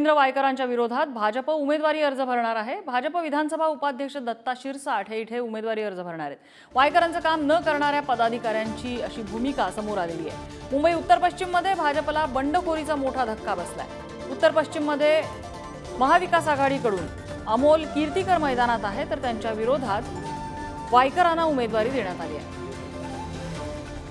रवींद्र वायकरांच्या विरोधात भाजप उमेदवारी अर्ज भरणार आहे। भाजप विधानसभा उपाध्यक्ष दत्ता शिरसाट हे इथे उमेदवारी अर्ज भरणार आहेत। वायकरांचं काम न करणाऱ्या पदाधिकाऱ्यांची अशी भूमिका समोर आलेली आहे। मुंबई उत्तर पश्चिम मध्ये भाजपला बंडखोरीचा मोठा धक्का बसलाय। उत्तर पश्चिम मध्ये महाविकास आघाडीकडून अमोल कीर्तिकर मैदानात आहे, तर त्यांच्या विरोधात वायकरांना उमेदवारी देण्यात आली आहे।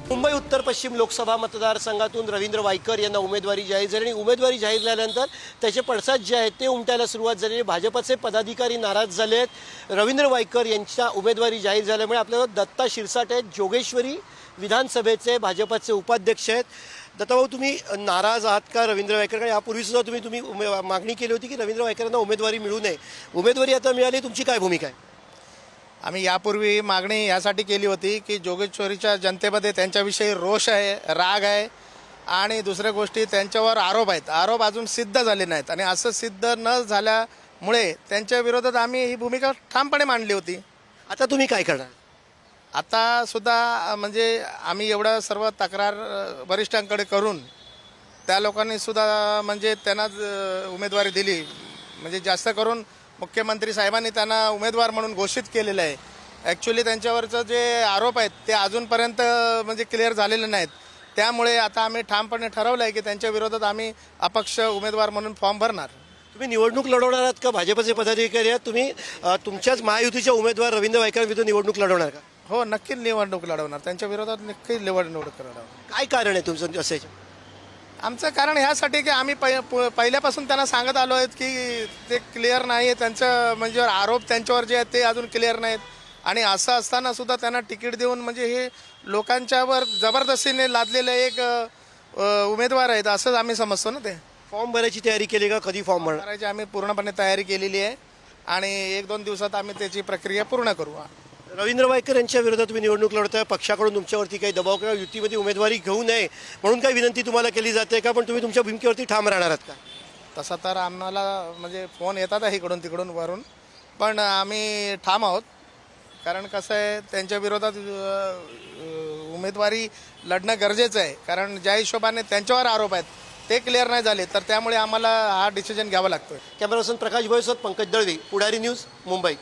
मुंबई उत्तर पश्चिम लोकसभा मतदारसंघातून रवींद्र वायकर यांना उमेदवारी जाहीर झाली आणि उमेदवारी जाहीर झाल्यानंतर त्याचे पडसाद जे आहेत ते उमटायला सुरुवात झाली। भाजपचे पदाधिकारी नाराज झाले आहेत। रवींद्र वायकर यांच्या उमेदवारी जाहीर झाल्यामुळे आपल्याला दत्ता शिरसाट आहेत, जोगेश्वरी विधानसभेचे भाजपचे उपाध्यक्ष आहेत। दत्ताभाऊ, तुम्ही नाराज आहात का रवींद्र वायकर? यापूर्वी सुद्धा तुम्ही मागणी केली होती की रवींद्र वायकरांना उमेदवारी मिळू नये, उमेदवारी आता मिळाली, तुमची काय भूमिका आहे? आम्ही यापूर्वी मागणी यासाठी केली होती की जोगेश्वरीच्या जनतेमध्ये त्यांच्याविषयी रोष आहे, राग आहे आणि दुसऱ्या गोष्टी त्यांच्यावर आरोप अजून सिद्ध झाले नाहीत आणि असं सिद्ध न झाल्यामुळे त्यांच्या विरोधात आम्ही ही भूमिका ठामपणे मांडली होती। आता तुम्ही काय करणार? आता सुद्धा म्हणजे आम्ही एवढं सर्व तक्रार वरिष्ठांकडे करून त्या लोकांनी सुद्धा म्हणजे त्यांना उमेदवारी दिली। म्हणजे जास्त करून मुख्यमंत्री साहेबांनी त्यांना उमेदवार म्हणून घोषित केलेलं आहे। ॲक्च्युली त्यांच्यावरचं जे आरोप आहेत ते अजूनपर्यंत म्हणजे क्लिअर झालेले नाहीत। त्यामुळे आता आम्ही ठामपणे ठरवलं आहे की त्यांच्या विरोधात आम्ही अपक्ष उमेदवार म्हणून फॉर्म भरणार। तुम्ही निवडणूक लढवणार आहात का? भाजपचे पदाधिकारी आहात तुम्ही, तुमच्याच महायुतीच्या उमेदवार रवींद्र वायकरांविरुद्ध निवडणूक लढवणार का? हो, नक्की निवडणूक लढवणार, त्यांच्या विरोधात नक्की निवडणूक लढवणार। काय कारण आहे तुमचं असायचं? आमचं कारण ह्यासाठी की आम्ही पहिल्यापासून त्यांना सांगत आलो आहेत की ते क्लिअर नाही आहे, त्यांचं म्हणजे आरोप त्यांच्यावर जे आहेत ते अजून क्लिअर नाहीत आणि असं असताना सुद्धा त्यांना तिकीट देऊन म्हणजे हे लोकांच्यावर जबरदस्तीने लादलेले एक उमेदवार आहेत असंच आम्ही समजतो ना। ते फॉर्म भरायची तयारी केली का? कधी फॉर्म भरायची आम्ही पूर्णपणे तयारी केलेली आहे आणि 1-2 दिवसात आम्ही त्याची प्रक्रिया पूर्ण करू। रवींद्र वायकर यांच्या विरोधात तुम्ही निवडणूक लढताय, पक्षाकडून तुमच्यावरती काही दबाव किंवा युतीमध्ये उमेदवारी घेऊ नये म्हणून काही विनंती तुम्हाला केली जाते का? पण तुम्ही तुमच्या भूमिकेवरती ठाम राहणार आहात का? तसा तर आम्हाला म्हणजे फोन येतात आहे इकडून तिकडून वरून, पण आम्ही ठाम आहोत। कारण कसं आहे, त्यांच्या विरोधात उमेदवारी लढणं गरजेचं आहे, कारण ज्या हिशोबाने त्यांच्यावर आरोप आहेत ते क्लिअर नाही झाले तर त्यामुळे आम्हाला हा डिसिजन घ्यावा लागतो। कॅमेरा पर्सन प्रकाश भोईसोबत पंकज दळवी, पुढारी न्यूज, मुंबई।